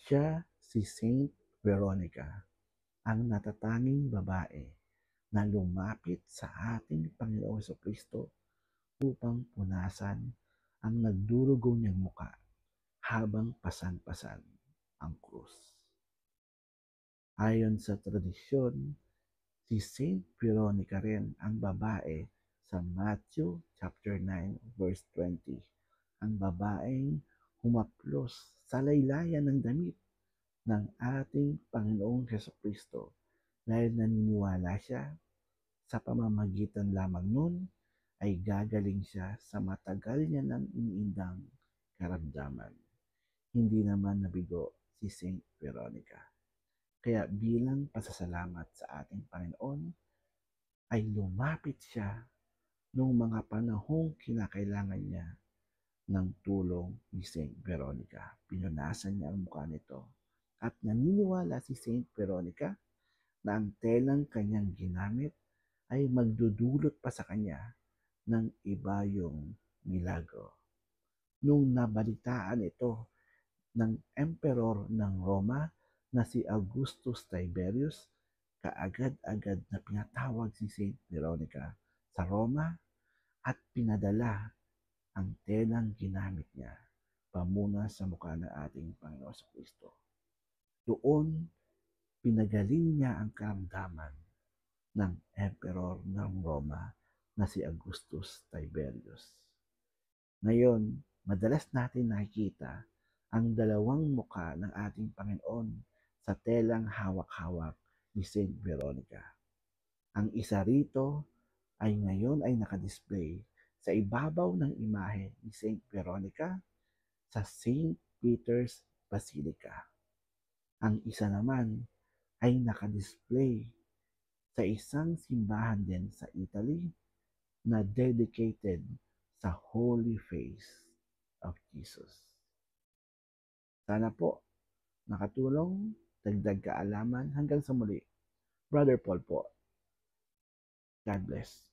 Siya si Saint Veronica, ang natatanging babae na lumapit sa ating Panginoong Jesucristo upang punasan ang nagdurugong niyang muka habang pasan-pasan ang krus. Ayon sa tradisyon, si Saint Veronica rin ang babae sa Matthew chapter 9 verse 20, ang babaeng humaplos sa laylayan ng damit ng ating Panginoong Jesucristo dahil naniniwala siya sa pamamagitan lamang nun ay gagaling siya sa matagal niya nang iniindang karamdaman. Hindi naman nabigo si Saint Veronica. Kaya bilang pasasalamat sa ating Panginoon, ay lumapit siya noong mga panahong kinakailangan niya ng tulong ni Saint Veronica. Pinunasan niya ang mukha nito. At naniniwala si Saint Veronica na ang telang kanyang ginamit ay magdudulot pa sa kanya ng iba yung milagro. Nung nabalitaan ito ng emperor ng Roma na si Augustus Tiberius, kaagad-agad na pinatawag si Saint Veronica sa Roma at pinadala ang telang ginamit niya pamuna sa mukha ng ating Panginoon sa Kristo. Doon, pinagaling niya ang karamdaman ng emperor ng Roma na si Augustus Tiberius. Ngayon, madalas natin nakikita ang dalawang mukha ng ating Panginoon sa telang hawak-hawak ni Saint Veronica. Ang isa rito ay ngayon ay nakadisplay sa ibabaw ng imahe ni Saint Veronica sa Saint Peter's Basilica. Ang isa naman ay nakadisplay sa isang simbahan din sa Italy na dedicated sa Holy Face of Jesus. Sana po nakatulong, dagdag kaalaman. Hanggang sa muli. Brother Paul po. God bless.